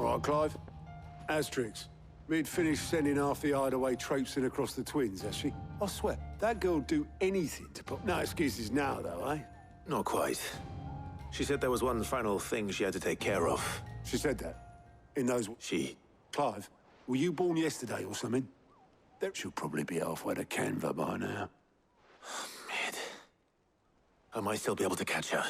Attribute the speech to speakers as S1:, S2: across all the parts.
S1: All right, Clive. Asterix. We'd finished sending half the hideaway traipsing across the twins, has she? I swear, that girl'd do anything to put... No excuses now, though, eh?
S2: Not quite. She said there was one final thing she had to take care of.
S1: She said that? In those...
S2: She...
S1: Clive, were you born yesterday or something? She'll probably be halfway to Canva by now.
S2: Mid. I might still be able to catch her.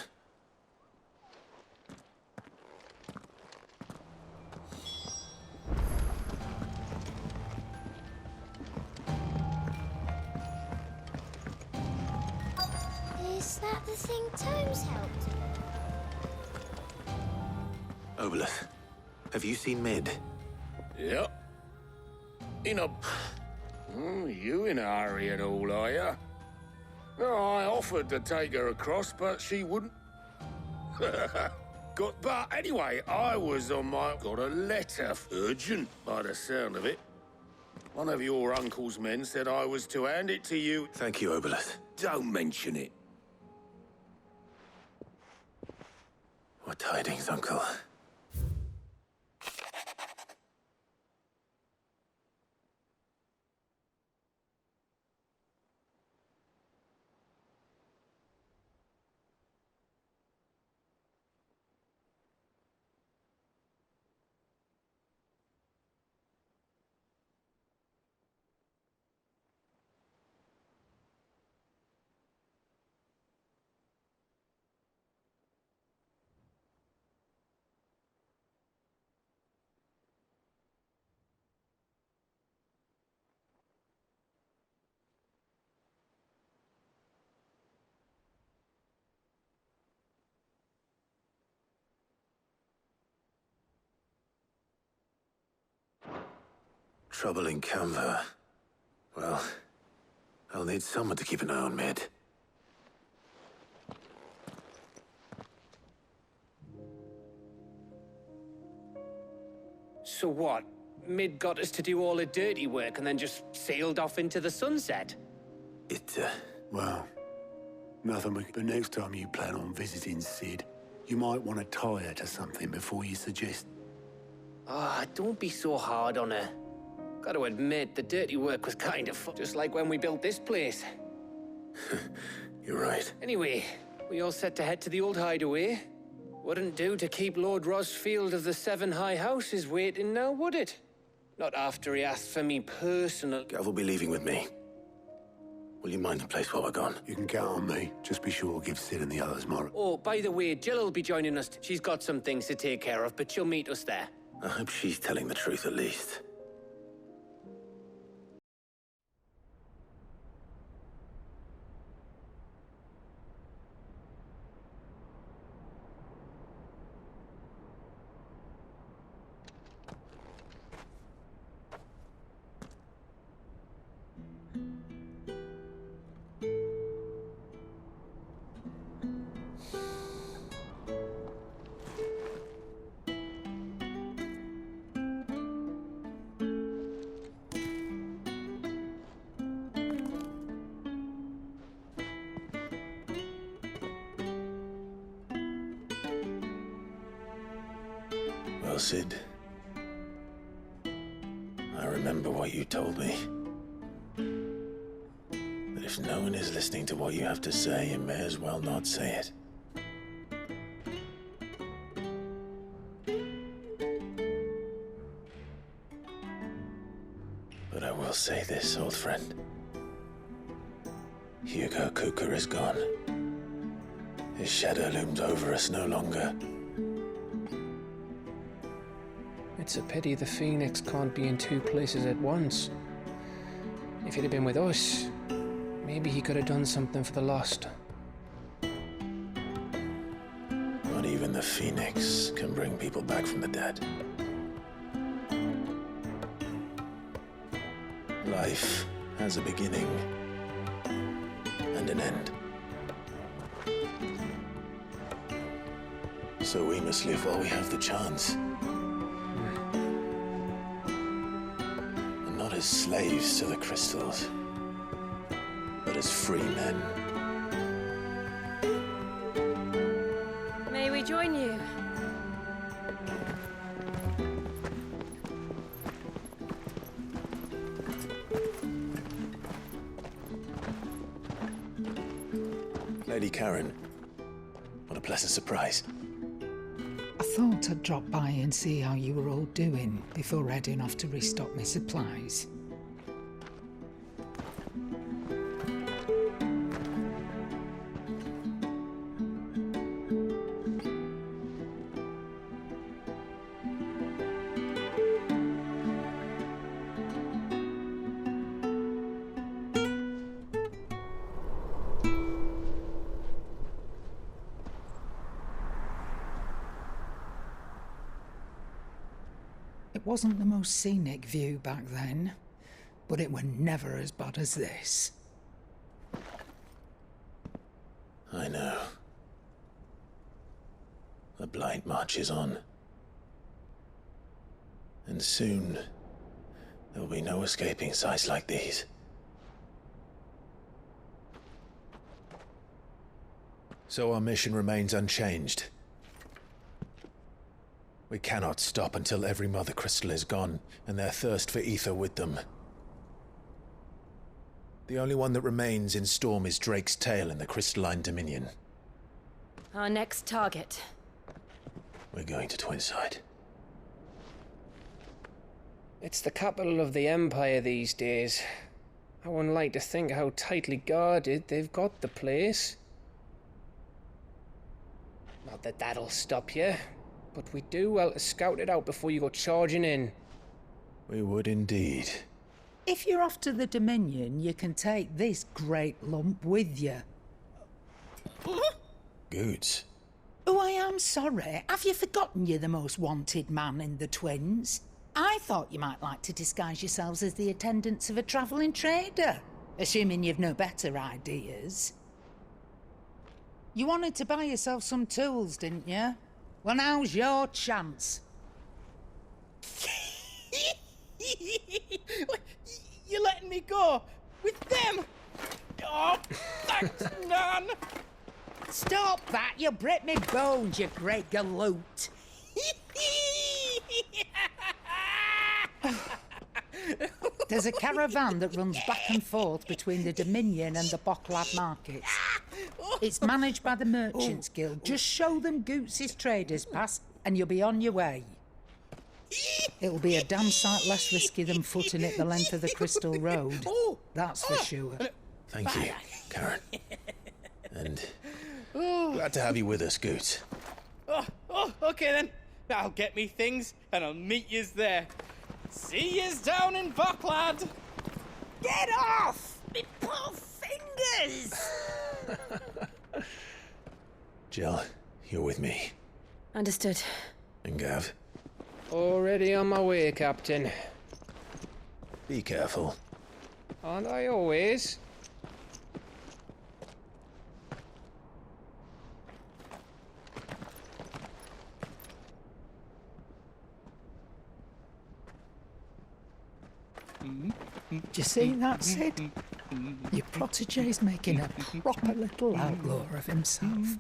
S3: Is that the thing Tomes helped?
S2: Obelus, have you seen Mid?
S4: Yep. You in a hurry at all, are you? No, I offered to take her across, but she wouldn't. But anyway, I was on my... Got a letter. Urgent, by the sound of it. One of your uncle's men said I was to hand it to you.
S2: Thank you, Obelus.
S4: Don't mention it.
S2: What tidings, Uncle? Trouble in Canva. Well, I'll need someone to keep an eye on Mid.
S5: So what? Mid got us to do all the dirty work and then just sailed off into the sunset?
S1: Well, nothing but next time you plan on visiting Sid, you might want to tie her to something before you suggest...
S5: Ah, don't be so hard on her. Gotta admit, the dirty work was kind of fun, just like when we built this place.
S2: You're right.
S5: Anyway, we all set to head to the old hideaway. Wouldn't do to keep Lord Rosfield of the Seven High Houses waiting now, would it? Not after he asked for me personal...
S2: Gav will be leaving with me. Will you mind the place while we're gone?
S1: You can count on me. Just be sure to give Sid and the others more...
S5: Oh, by the way, Jill will be joining us. She's got some things to take care of, but she'll meet us there.
S2: I hope she's telling the truth at least. Well, Sid, I remember what you told me. That if no one is listening to what you have to say, you may as well not say it. But I will say this, old friend. Hugo Cooker is gone. His shadow looms over us no longer.
S6: It's a pity the Phoenix can't be in two places at once. If he'd have been with us, maybe he could have done something for the lost.
S2: Not even the Phoenix can bring people back from the dead. Life has a beginning and an end. So we must live while we have the chance. And not as slaves to the crystals, but as free men.
S7: May we join you?
S2: Lady Karen. What a pleasant surprise.
S7: I thought I'd drop by and see how you were all doing before heading off to restock my supplies. It wasn't the most scenic view back then, but it were never as bad as this.
S2: I know. The blight marches on. And soon, there will be no escaping sights like these. So our mission remains unchanged. We cannot stop until every Mother Crystal is gone, and their thirst for ether with them. The only one that remains in Storm is Drake's tail in the Crystalline Dominion.
S8: Our next target.
S2: We're going to Twinside.
S6: It's the capital of the Empire these days. I wouldn't like to think how tightly guarded they've got the place. Not that that'll stop you, but we'd do well to scout it out before you go charging in.
S2: We would indeed.
S7: If you're off to the Dominion, you can take this great lump with you.
S2: Goods.
S7: Oh, I am sorry. Have you forgotten you're the most wanted man in the Twins? I thought you might like to disguise yourselves as the attendants of a travelling trader, assuming you've no better ideas. You wanted to buy yourself some tools, didn't you? Well, now's your chance.
S9: You're letting me go? With them? Oh, thanks, Nan!
S7: Stop that! You'll break me bones, you great galoot! There's a caravan that runs back and forth between the Dominion and the Bocklad markets. It's managed by the Merchants Guild. Just show them Goots' traders pass and you'll be on your way. It'll be a damn sight less risky than footing it the length of the Crystal Road. That's for sure.
S2: Thank you, Karen. And glad to have you with us, Goots.
S9: Okay then. I'll get me things and I'll meet yous there. See yous down in Bocklad.
S7: Get off! Me poor fingers!
S2: Jill, you're with me.
S8: Understood.
S2: And Gav,
S6: Already on my way, Captain.
S2: be careful.
S6: Aren't I always?
S7: Do you see that, Sid? Your protege's making a proper little outlaw of himself.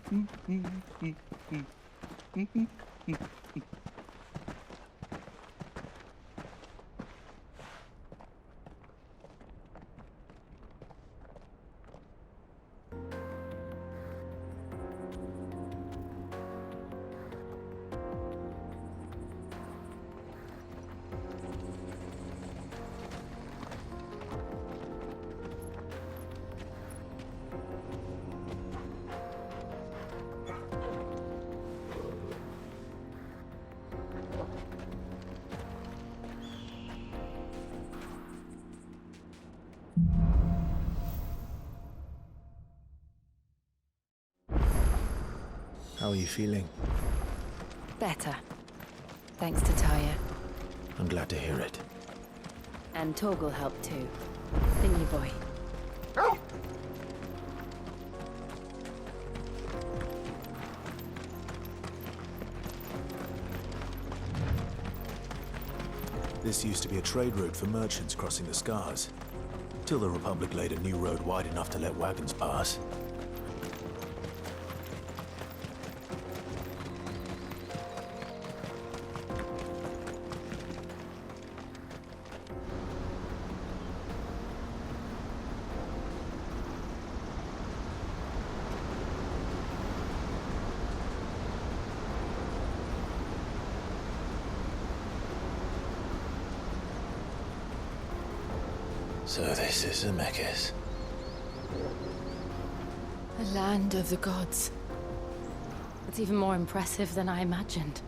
S2: How are you feeling?
S8: Better. Thanks to Taya.
S2: I'm glad to hear it.
S8: And Torgal helped too. Thingy boy.
S2: This used to be a trade route for merchants crossing the Scars, till the Republic laid a new road wide enough to let wagons pass. So this is Zemeckis.
S8: The land of the gods. It's even more impressive than I imagined.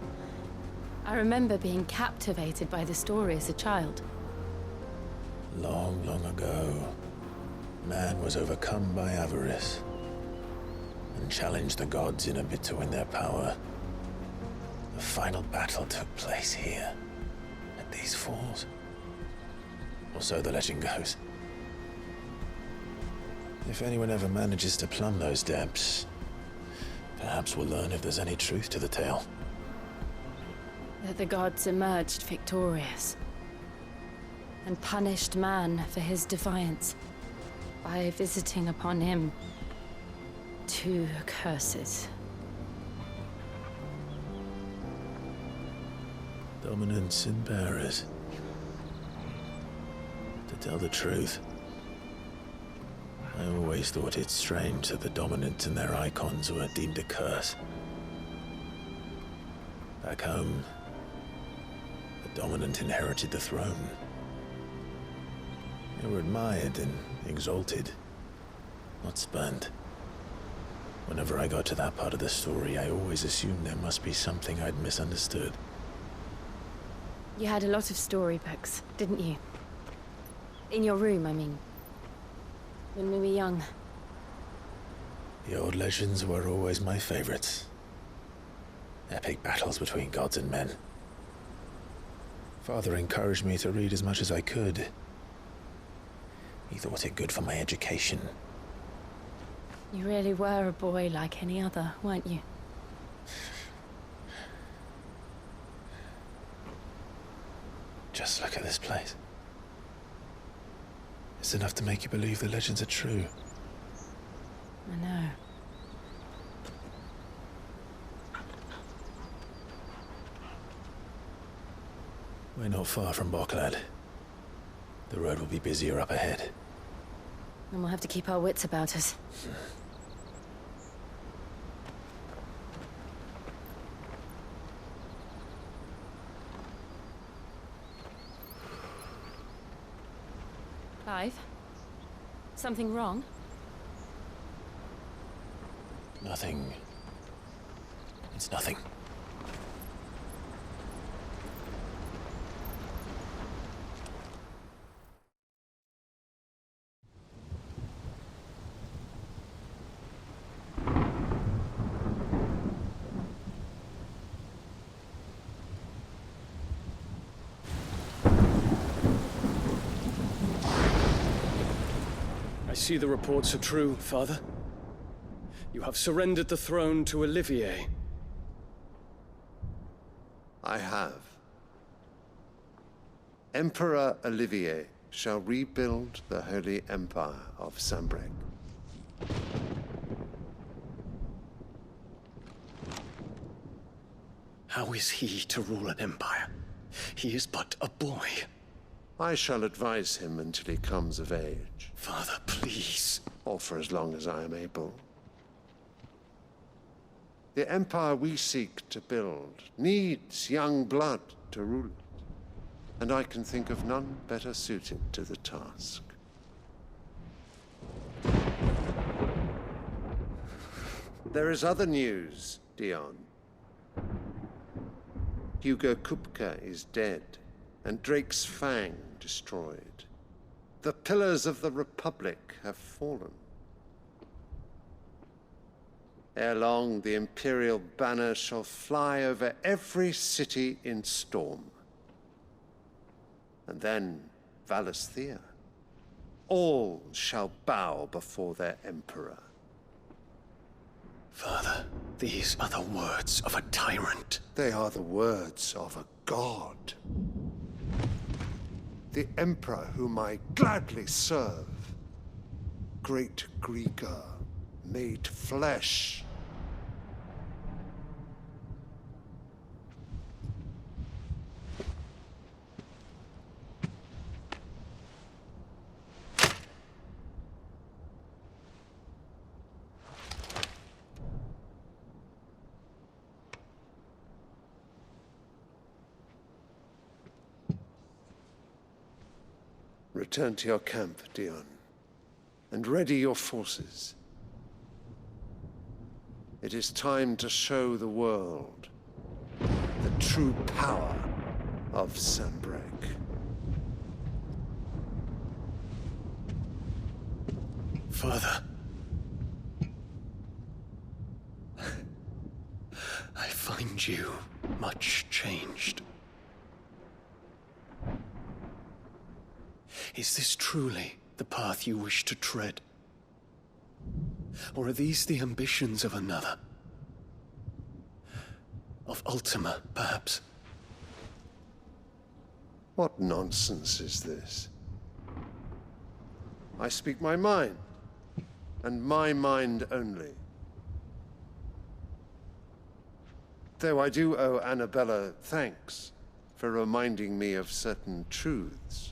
S8: I remember being captivated by the story as a child.
S2: Long, long ago, man was overcome by avarice and challenged the gods in a bid to win their power. The final battle took place here, at these falls. Or so the legend goes. If anyone ever manages to plumb those depths, perhaps we'll learn if there's any truth to the tale.
S8: That the gods emerged victorious and punished man for his defiance by visiting upon him 2 curses.
S2: Dominance and bearers. To tell the truth, I always thought it strange that the dominant and their icons were deemed a curse. Back home, the dominant inherited the throne. They were admired and exalted, not spurned. Whenever I got to that part of the story, I always assumed there must be something I'd misunderstood.
S8: You had a lot of storybooks, didn't you? In your room, I mean. When we were young.
S2: The old legends were always my favorites. Epic battles between gods and men. Father encouraged me to read as much as I could. He thought it good for my education.
S8: You really were a boy like any other, weren't you?
S2: Just look at this place. It's enough to make you believe the legends are true.
S8: I know.
S2: We're not far from Boklad. The road will be busier up ahead.
S8: And we'll have to keep our wits about us. Clive? Something wrong?
S2: Nothing. It's nothing.
S10: I see the reports are true, Father. You have surrendered the throne to Olivier.
S1: I have. Emperor Olivier shall rebuild the Holy Empire of Sambrec.
S10: How is he to rule an empire? He is but a boy.
S1: I shall advise him until he comes of age.
S10: Father, please.
S1: Or for as long as I am able. The empire we seek to build needs young blood to rule it, and I can think of none better suited to the task. There is other news, Dion. Hugo Kupka is dead, and Drake's Fang destroyed. The pillars of the Republic have fallen. Ere long, the Imperial banner shall fly over every city in Storm. And then Valisthea. All shall bow before their Emperor.
S10: Father, these are the words of a tyrant.
S1: They are the words of a god. The Emperor whom I gladly serve. Great Greeker, made flesh. Return to your camp, Dion, and ready your forces. It is time to show the world the true power of Sanbreque.
S10: Father. I find you much changed. Is this truly the path you wish to tread? Or are these the ambitions of another? Of Ultima, perhaps?
S1: What nonsense is this? I speak my mind, and my mind only. Though I do owe Annabella thanks for reminding me of certain truths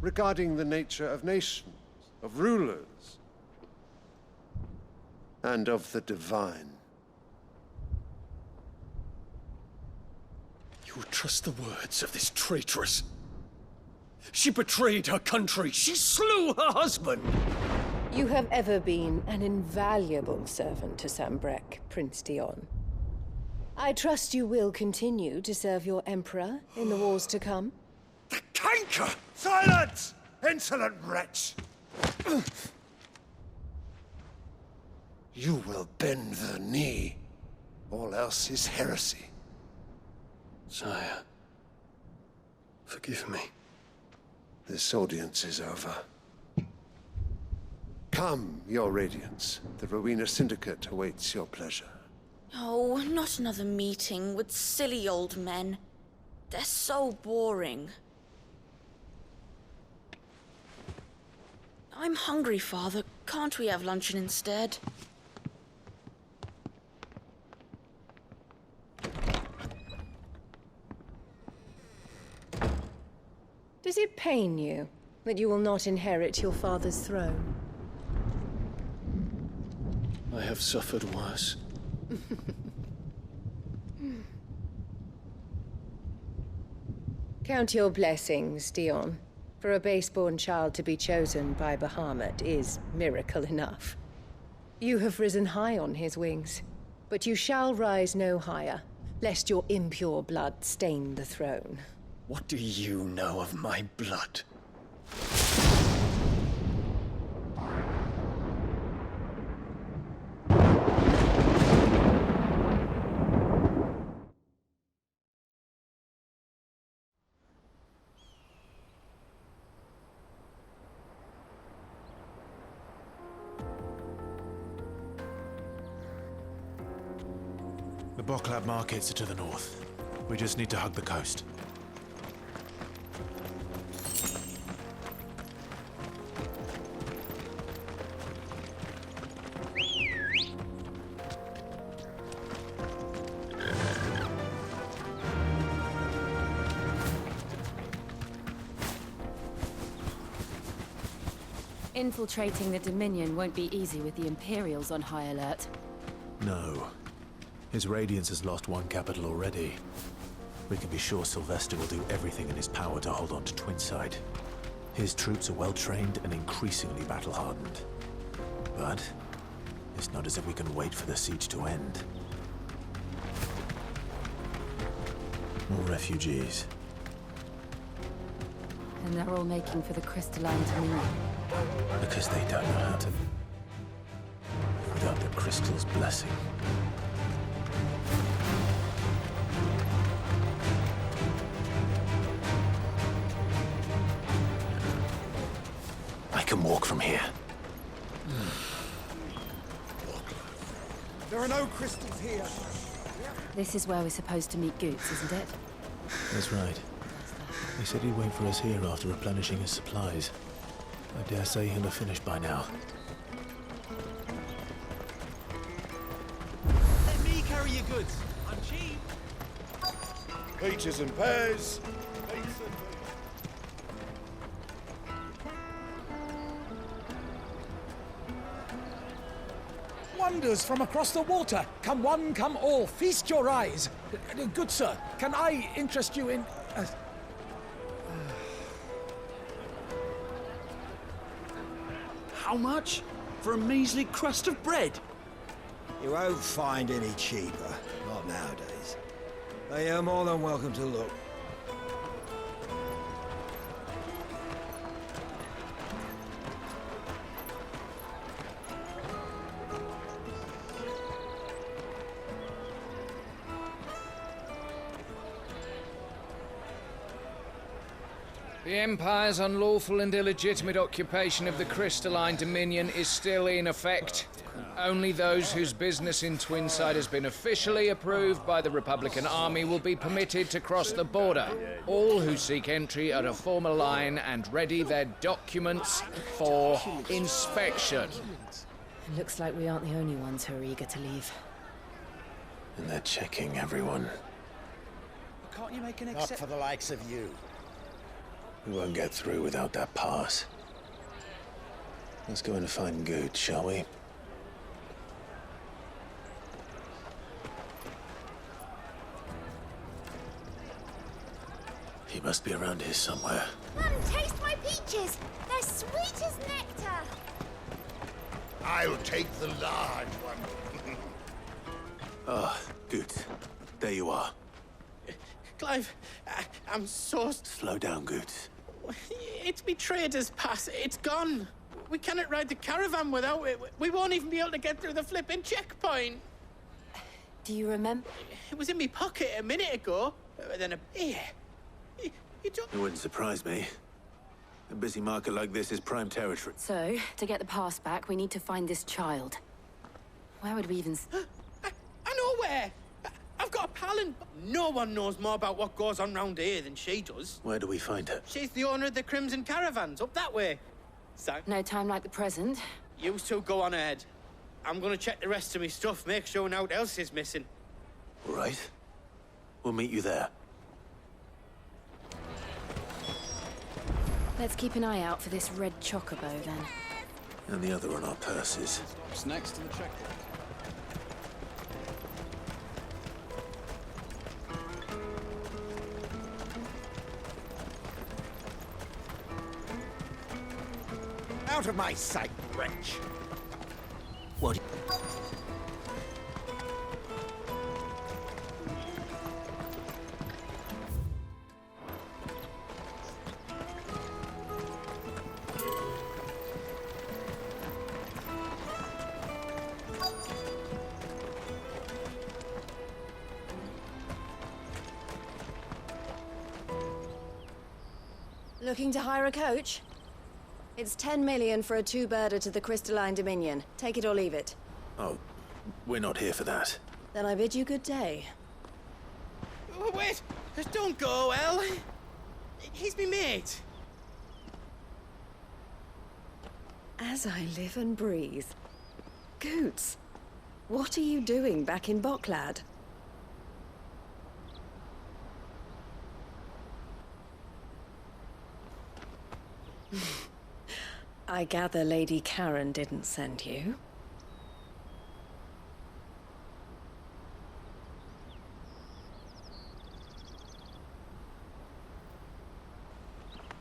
S1: regarding the nature of nations, of rulers, and of the divine.
S10: You would trust the words of this traitress? She betrayed her country. She slew her husband.
S11: You have ever been an invaluable servant to Sanbreque, Prince Dion. I trust you will continue to serve your Emperor in the wars to come.
S1: The canker! Silence! Insolent wretch! You will bend the knee. All else is heresy.
S10: Sire, forgive me.
S1: This audience is over. Come, your Radiance. The Rowena Syndicate awaits your pleasure.
S12: Oh, not another meeting with silly old men. They're so boring. I'm hungry, Father. Can't we have luncheon instead?
S11: Does it pain you that you will not inherit your father's throne?
S10: I have suffered worse.
S11: Count your blessings, Dion. For a base-born child to be chosen by Bahamut is miracle enough. You have risen high on his wings, but you shall rise no higher, lest your impure blood stain the throne.
S10: What do you know of my blood?
S13: The Boklab markets are to the north. We just need to hug the coast.
S8: Infiltrating the Dominion won't be easy with the Imperials on high alert.
S13: No. His Radiance has lost one capital already. We can be sure Sylvester will do everything in his power to hold on to Twinside. His troops are well-trained and increasingly battle-hardened. But it's not as if we can wait for the siege to end. More refugees.
S8: And they're all making for the crystalline Dominion.
S13: Because they don't know how to... without the crystal's blessing. I can walk from here.
S14: There are no crystals here.
S8: This is where we're supposed to meet Goots, isn't it?
S13: That's right. He said he'd wait for us here after replenishing his supplies. I dare say he'll have finished by now.
S14: Let me carry your goods. I'm cheap.
S4: Peaches and pears.
S14: Wonders from across the water. Come one, come all. Feast your eyes. Good sir, can I interest you in... How much? For a measly crust of bread?
S15: You won't find any cheaper. Not nowadays. But you're more than welcome to look.
S6: The Empire's unlawful and illegitimate occupation of the crystalline dominion is still in effect. Only those whose business in Twinside has been officially approved by the Republican Army will be permitted to cross the border. All who seek entry are to form a line and ready their documents for inspection.
S8: It looks like we aren't the only ones who are eager to leave.
S2: And they're checking everyone.
S14: Can't you make an
S15: Not for the likes of you.
S2: We won't get through without that pass. Let's go in and find Good, shall we? He must be around here somewhere.
S3: Mum, taste my peaches. They're sweet as nectar.
S4: I'll take the large one.
S2: Ah, Good. There you are.
S9: Clive, I'm so...
S2: Slow down, Good.
S9: It's me trader's pass. It's gone. We cannot ride the caravan without it. We won't even be able to get through the flipping checkpoint.
S8: Do you remember?
S9: It was in my pocket a minute ago. Then a... Here. You don't...
S2: It wouldn't surprise me. A busy market like this is prime territory.
S8: So, to get the pass back, we need to find this child. Where would we even...
S9: I know where! I've got a pal and... No one knows more about what goes on round here than she does.
S2: Where do we find her?
S9: She's the owner of the Crimson Caravans, up that way. So...
S8: No time like the present.
S9: You two go on ahead. I'm gonna check the rest of my stuff, make sure nothing else is missing.
S2: All right. We'll meet you there.
S8: Let's keep an eye out for this red chocobo, then.
S2: And the other on our purses.
S10: What's next to the checkpoint?
S15: Out of my sight, wretch!
S2: What?
S11: Looking to hire a coach? It's 10 million for a two-birder to the Crystalline Dominion. Take it or leave it.
S2: Oh, we're not here for that.
S11: Then I bid you good day.
S9: Oh, wait! Don't go, El! He's me mate.
S11: As I live and breathe. Goots, what are you doing back in Bocklad? I gather Lady Karen didn't send you.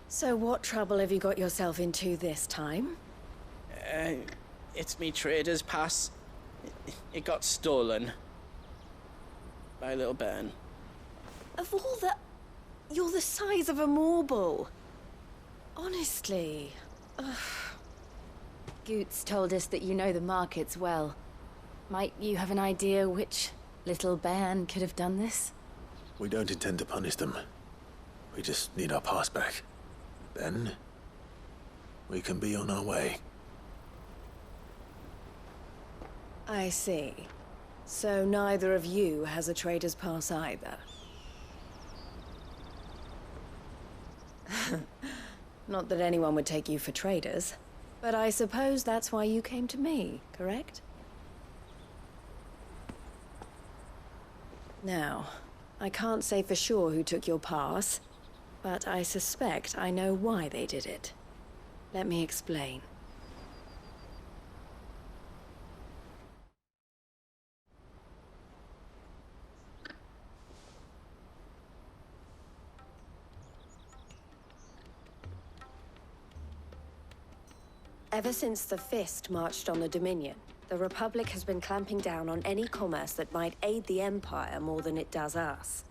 S11: So what trouble have you got yourself into this time?
S9: It's me trader's pass. It got stolen. By a little bairn.
S11: Of all the... You're the size of a marble. Honestly. Ugh.
S8: Goots told us that you know the markets well. Might you have an idea which little bairn could have done this?
S2: We don't intend to punish them. We just need our pass back. Then, we can be on our way.
S11: I see. So neither of you has a trader's pass either. Not that anyone would take you for traders, but I suppose that's why you came to me, correct? Now, I can't say for sure who took your pass, but I suspect I know why they did it. Let me explain.
S16: Ever since the Fist marched on the Dominion, the Republic has been clamping down on any commerce that might aid the Empire more than it does us.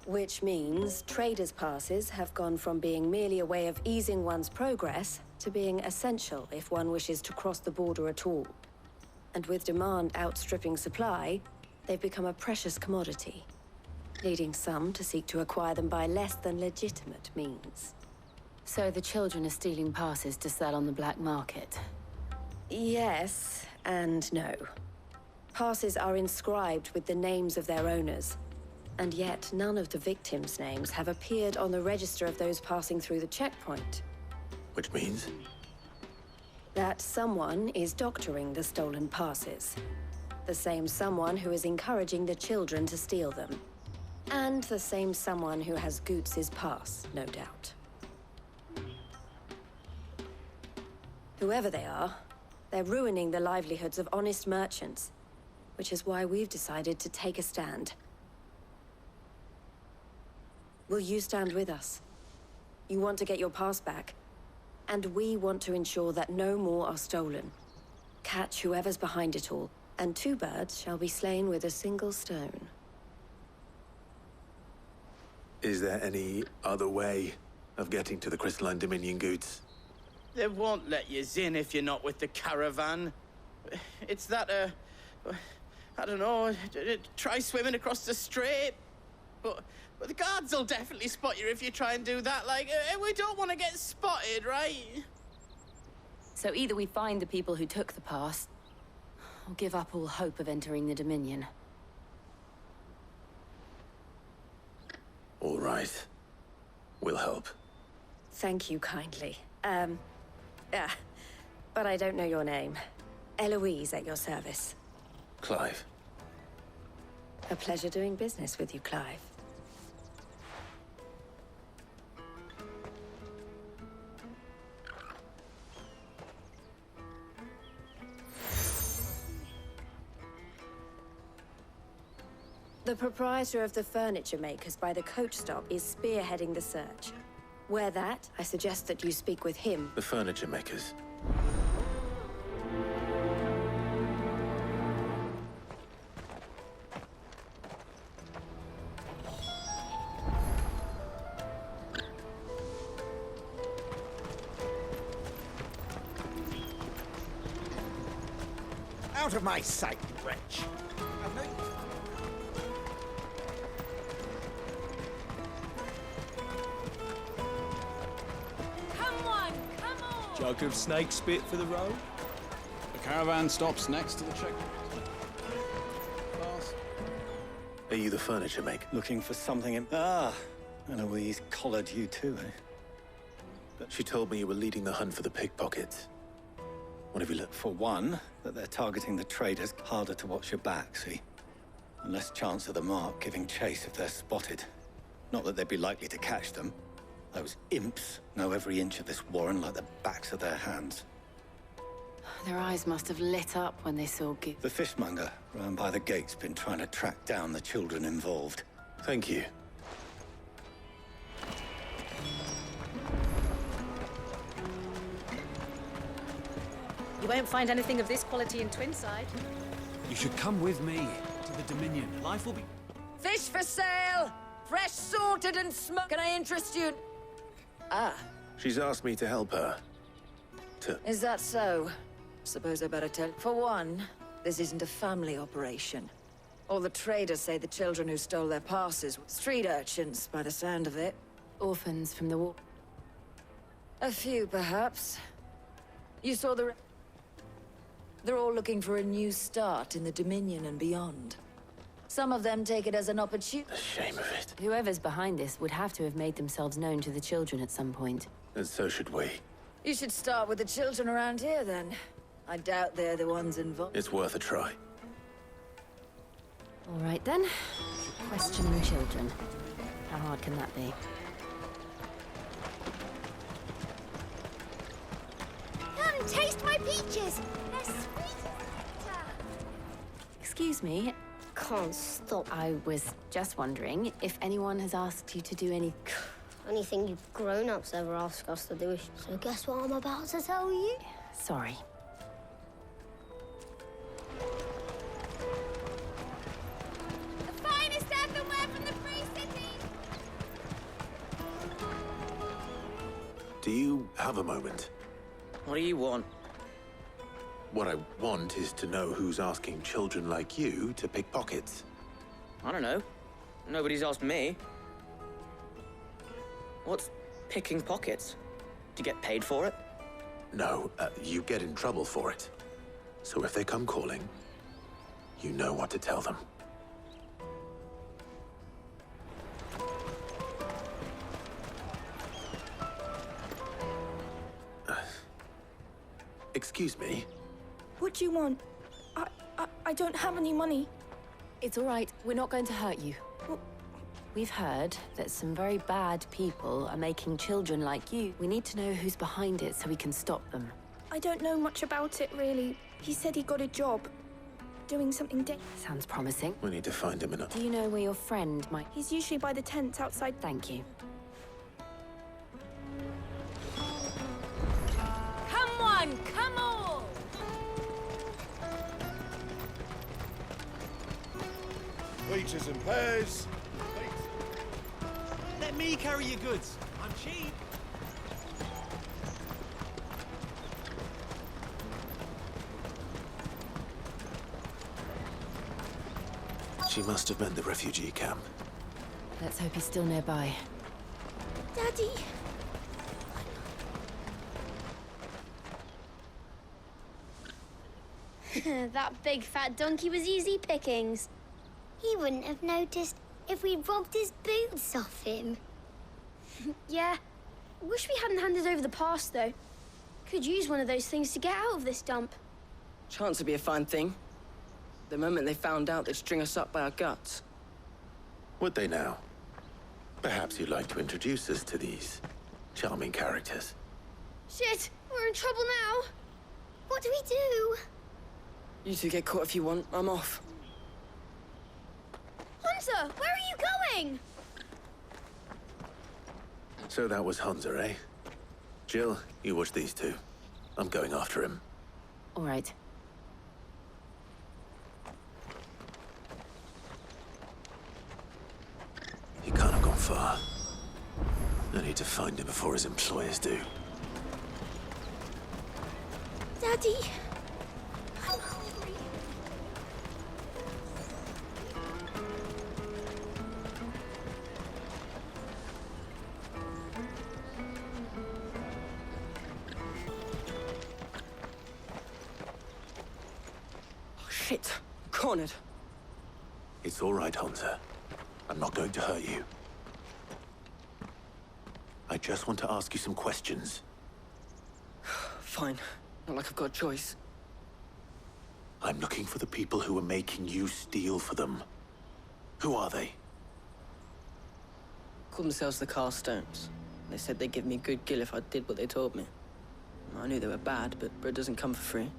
S16: Which means traders' passes have gone from being merely a way of easing one's progress to being essential if one wishes to cross the border at all. And with demand outstripping supply, they've become a precious commodity, leading some to seek to acquire them by less than legitimate means.
S8: So the children are stealing passes to sell on the black market?
S16: Yes, and no. Passes are inscribed with the names of their owners, and yet none of the victims' names have appeared on the register of those passing through the checkpoint.
S2: Which means?
S16: That someone is doctoring the stolen passes. The same someone who is encouraging the children to steal them. And the same someone who has Goots's pass, no doubt. Whoever they are, they're ruining the livelihoods of honest merchants, which is why we've decided to take a stand. Will you stand with us? You want to get your pass back, and we want to ensure that no more are stolen. Catch whoever's behind it all, and 2 birds shall be slain with a single stone.
S2: Is there any other way of getting to the Crystalline Dominion Goods?
S9: They won't let you in if you're not with the caravan. It's that, I don't know, try swimming across the strait. But the guards will definitely spot you if you try and do that. Like, we don't want to get spotted, right?
S8: So either we find the people who took the pass, or give up all hope of entering the Dominion.
S2: All right. We'll help.
S16: Thank you kindly. But I don't know your name. Eloise at your service.
S2: Clive.
S16: A pleasure doing business with you, Clive. The proprietor of the furniture makers by the coach stop is spearheading the search. Where that, I suggest that you speak with him.
S2: The furniture makers.
S14: Out of my sight, wretch!
S17: Jug of snake spit for the road?
S10: The caravan stops next to the checkpoint.
S2: Are you the furniture maker?
S18: Looking for something in... Ah, Eloise collared you too, eh?
S2: But she told me you were leading the hunt for the pickpockets. What have you looked?
S18: For one, that they're targeting the traders. Harder to watch your back, see? And less chance of the mark giving chase if they're spotted. Not that they'd be likely to catch them. Those imps know every inch of this warren like the backs of their hands.
S8: Their eyes must have lit up when they saw Goot.
S18: The fishmonger round by the gate's been trying to track down the children involved.
S2: Thank you.
S19: You won't find anything of this quality in Twinside.
S13: You should come with me to the Dominion. Life will be...
S20: Fish for sale! Fresh, sorted and smoked. Can I interest you? Ah.
S2: She's asked me to help her.
S20: Is that so? Suppose I better tell. For one, this isn't a family operation. All the traders say the children who stole their passes were street urchins, by the sound of it.
S8: Orphans from the war.
S20: A few, perhaps. You saw the... They're all looking for a new start in the Dominion and beyond. Some of them take it as an opportunity.
S2: The shame of it.
S8: Whoever's behind this would have to have made themselves known to the children at some point.
S2: And so should we.
S20: You should start with the children around here, then. I doubt they're the ones involved.
S2: It's worth a try.
S8: All right, then. Questioning children. How hard can that be?
S3: Come, taste my peaches! They're sweet as nectar!
S8: Excuse me.
S3: Can't stop.
S8: I was just wondering if anyone has asked you to do any...
S3: Anything you grown-ups ever ask us to do. So guess what I'm about to tell you?
S8: Sorry.
S3: The finest earthenware from the Free City!
S13: Do you have a moment?
S9: What do you want?
S13: What I want is to know who's asking children like you to pick pockets.
S9: I don't know. Nobody's asked me. What's picking pockets? Do you get paid for it?
S13: No, you get in trouble for it. So if they come calling, you know what to tell them. Excuse me?
S21: What do you want? I don't have any money.
S8: It's all right. We're not going to hurt you. We've heard that some very bad people are making children like you. We need to know who's behind it so we can stop them.
S21: I don't know much about it, really. He said he got a job. Doing something
S8: Sounds promising.
S13: We need to find him in a...
S8: Do you know where your friend might...
S21: He's usually by the tents outside.
S8: Thank you.
S3: Come on, come on!
S1: Peaches and pears.
S17: Let me carry your goods. I'm cheap.
S13: She must have meant the refugee camp.
S8: Let's hope he's still nearby.
S21: Daddy!
S3: That big fat donkey was easy pickings. He wouldn't have noticed if we robbed his boots off him.
S22: Yeah. Wish we hadn't handed over the pass, though. Could use one of those things to get out of this dump.
S9: Chance would be a fine thing. The moment they found out, they'd string us up by our guts.
S13: Would they now? Perhaps you'd like to introduce us to these charming characters.
S22: Shit! We're in trouble now!
S3: What do we do?
S9: You two get caught if you want. I'm off.
S22: Hunter! Where are you going?
S13: So that was Hunter, eh? Jill, you watch these two. I'm going after him.
S8: All right.
S13: He can't have gone far. I need to find him before his employers do.
S21: Daddy!
S3: I'm hungry.
S9: Oh, shit. I'm cornered.
S13: It's all right, Hunter. I'm not going to hurt you. I just want to ask you some questions.
S9: Fine. Not like I've got a choice.
S13: I'm looking for the people who are making you steal for them. Who are they?
S9: Called themselves the Carstones. They said they'd give me good gill if I did what they told me. I knew they were bad, but bread doesn't come for free.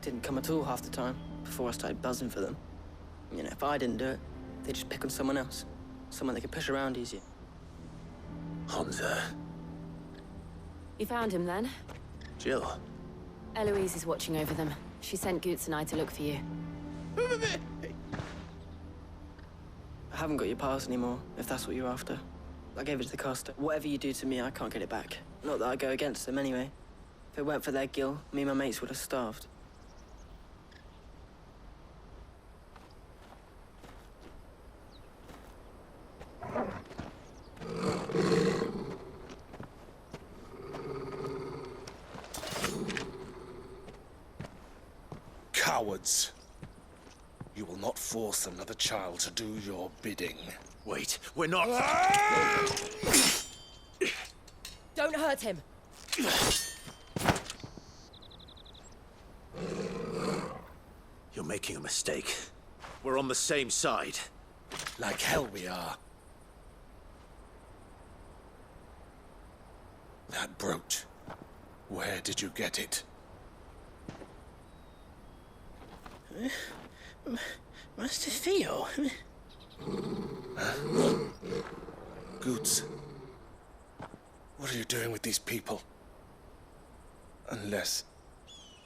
S9: Didn't come at all half the time, before I started buzzing for them. You know, if I didn't do it, they'd just pick on someone else. Someone they could push around easier.
S13: Hunter.
S8: You found him, then?
S13: Jill.
S8: Eloise is watching over them. She sent Goots and I to look for you.
S9: I haven't got your pass anymore, if that's what you're after. I gave it to the caster. Whatever you do to me, I can't get it back. Not that I go against them anyway. If it weren't for their gill, me and my mates would have starved.
S4: Cowards. You will not force another child to do your bidding.
S13: Wait, we're not...
S19: Don't hurt him.
S13: You're making a mistake. We're on the same side.
S4: Like hell we are. That brooch. Where did you get it?
S9: Master Theo?
S4: Goots. What are you doing with these people?
S5: Unless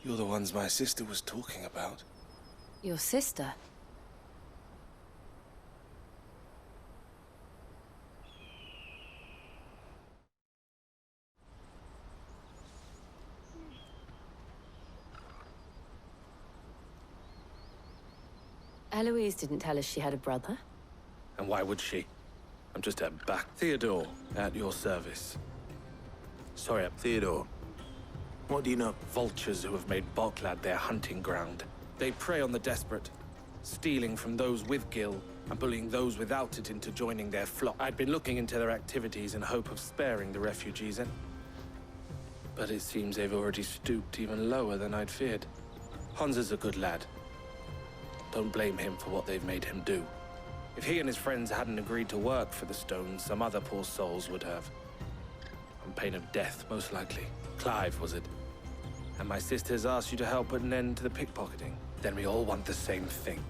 S5: you're the ones my sister was talking about.
S8: Your sister? Eloise didn't tell us she had a brother.
S5: And why would she? I'm just her back. Theodore, at your service. Sorry,
S13: Theodore. What do you know?
S5: Vultures who have made Boklad their hunting ground. They prey on the desperate, stealing from those with gil and bullying those without it into joining their flock. I'd been looking into their activities in hope of sparing the refugees, but it seems they've already stooped even lower than I'd feared. Hans is a good lad. Don't blame him for what they've made him do. If he and his friends hadn't agreed to work for the stones, some other poor souls would have. On pain of death, most likely. Clive, was it? And my sisters asked you to help put an end to the pickpocketing. Then we all want the same thing.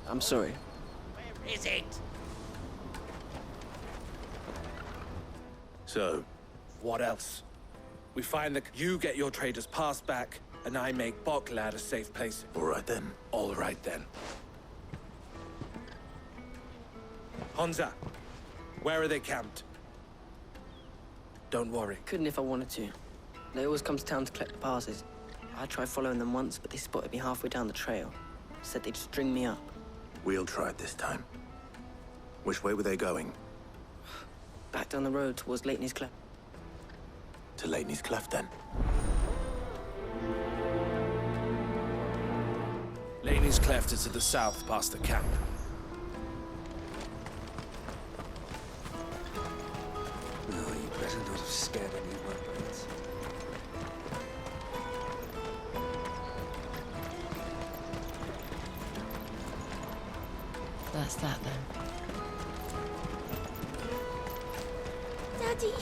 S7: I'm sorry.
S4: Where is it?
S5: So, what else? We find that you get your traders' pass back, and I make Boklad a safe place.
S13: All right then.
S5: All right then. Honza, where are they camped? Don't worry.
S7: Couldn't if I wanted to. They always come to town to collect the passes. I tried following them once, but they spotted me halfway down the trail. Said they'd string me up.
S13: We'll try it this time. Which way were they going?
S7: Back down the road towards Leighton's Cleft.
S13: To Leighton's Cleft, then.
S5: Leighton's Cleft is to the south, past the camp.
S15: No, you better not have scared any workmates.
S8: That's that, then.
S22: Daddy!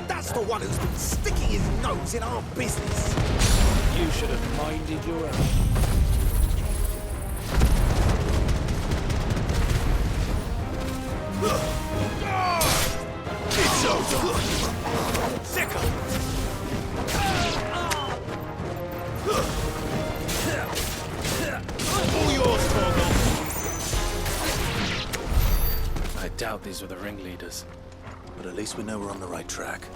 S14: That's the one who's been sticking his nose in our business.
S17: You should have minded your own.
S14: It's over. Sickle. All yours, Torgal.
S5: I doubt these were the ringleaders.
S13: But at least we know we're on the right track.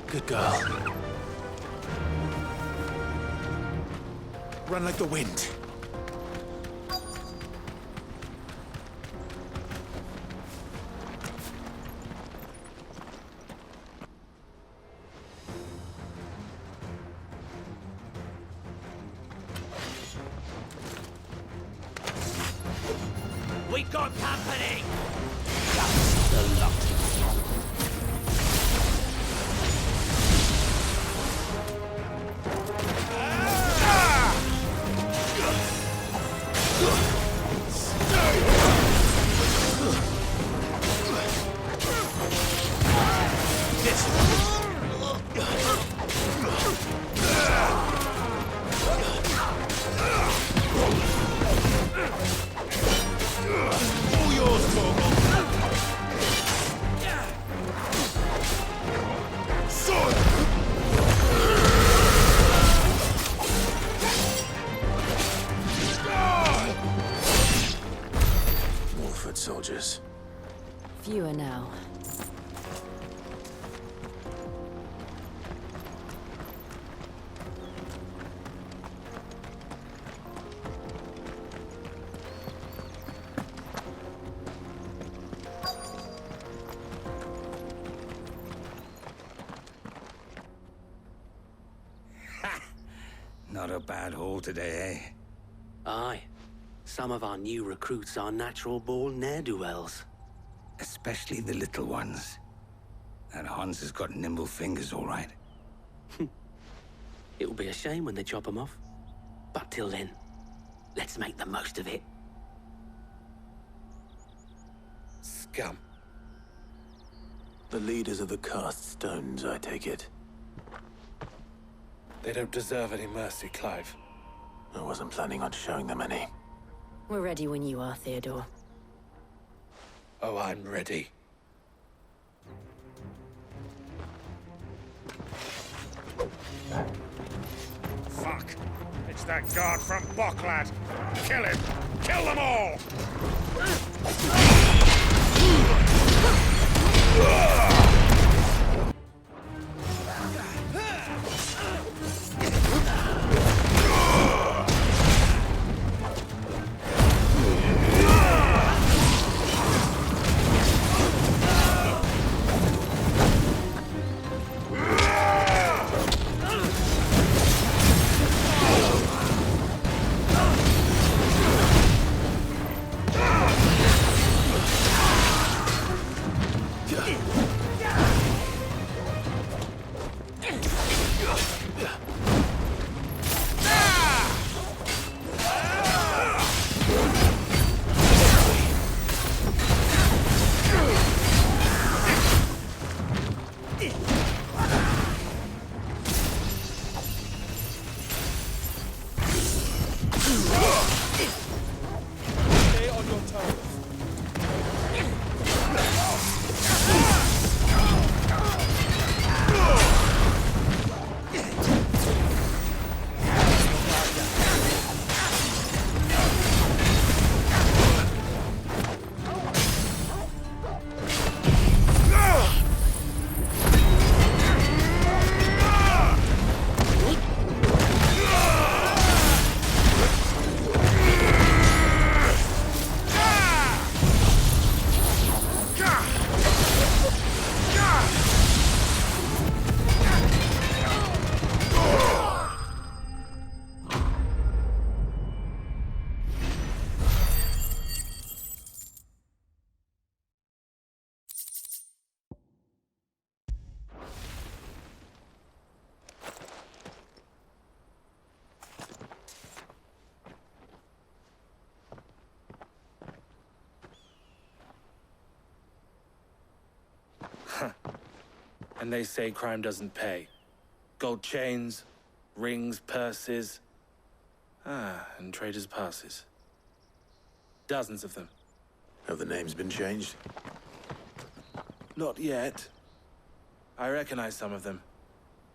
S13: Good girl. Run like the wind.
S14: We got company! That's the lot. All yours, Torgal. Sword!
S13: More foot soldiers.
S8: Fewer now.
S6: got a bad haul today, eh?
S12: Aye. Some of our new recruits are natural-born ne'er-do-wells.
S6: Especially the little ones. That Hans has got nimble fingers, all right.
S12: It will be a shame when they chop them off. But till then, let's make the most of it.
S5: Scum.
S2: The leaders of the cast stones, I take it.
S5: They don't deserve any mercy, Clive.
S2: I wasn't planning on showing them any.
S16: We're ready when you are, Theodore.
S5: Oh, I'm ready.
S4: Fuck! It's that guard from Bocklad! Kill him! Kill them all!
S5: And they say crime doesn't pay. Gold chains, rings, purses. And traders' passes. Dozens of them.
S2: Have the names been changed?
S5: Not yet. I recognize some of them.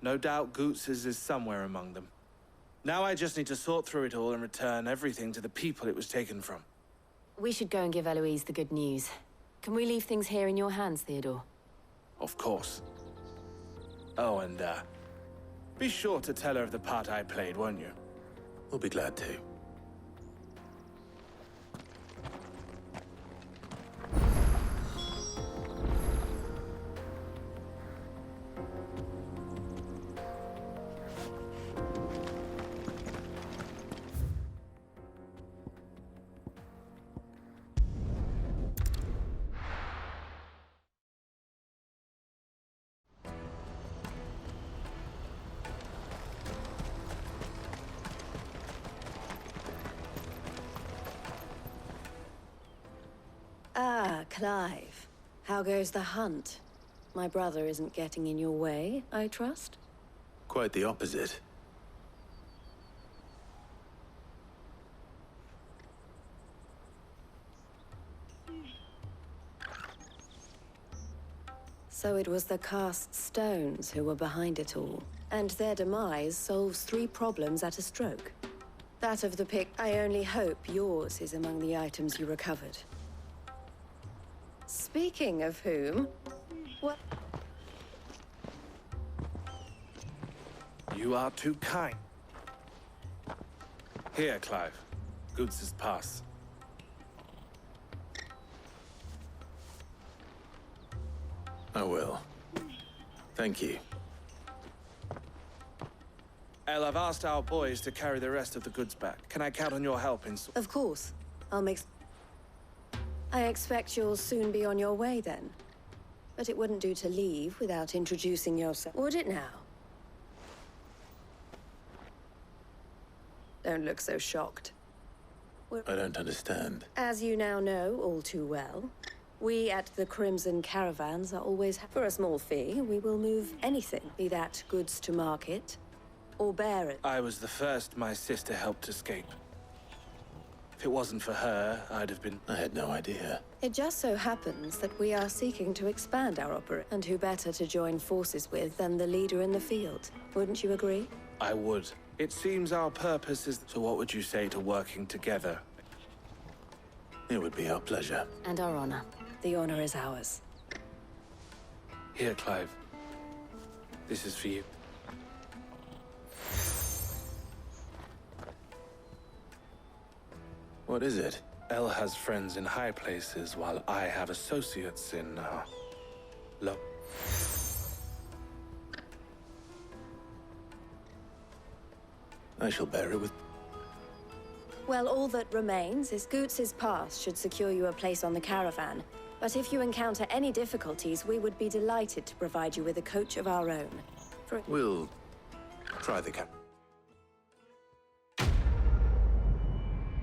S5: No doubt Goots's is somewhere among them. Now I just need to sort through it all and return everything to the people it was taken from.
S16: We should go and give Eloise the good news. Can we leave things here in your hands, Theodore?
S5: Of course. Oh, and, be sure to tell her of the part I played, won't you?
S2: We'll be glad to.
S16: Clive, how goes the hunt? My brother isn't getting in your way, I trust?
S2: Quite the opposite.
S16: So it was the cast stones who were behind it all, and their demise solves 3 problems at a stroke. That of the pick, I only hope yours is among the items you recovered. Speaking of whom, what?
S5: You are too kind. Here, Clive. Goots's pass.
S2: I will. Thank you.
S5: El, I've asked our boys to carry the rest of the goods back. Can I count on your help in...
S16: Of course. I expect you'll soon be on your way, then. But it wouldn't do to leave without introducing yourself, would it now? Don't look so shocked.
S2: I don't understand.
S16: As you now know all too well, we at the Crimson Caravans are always... For a small fee, we will move anything, be that goods to market, or bear it.
S5: I was the first my sister helped escape. If it wasn't for her, I'd have been...
S2: I had no idea.
S16: It just so happens that we are seeking to expand our operation, and who better to join forces with than the leader in the field? Wouldn't you agree?
S5: I would. It seems our purpose is... So what would you say to working together?
S2: It would be our pleasure.
S16: And our honor. The honor is ours.
S5: Here, Clive. This is for you.
S2: What is it?
S5: El has friends in high places, while I have associates in, low.
S2: I shall bear it with...
S16: Well, all that remains is Goots's pass should secure you a place on the caravan. But if you encounter any difficulties, we would be delighted to provide you with a coach of our own.
S2: We'll try the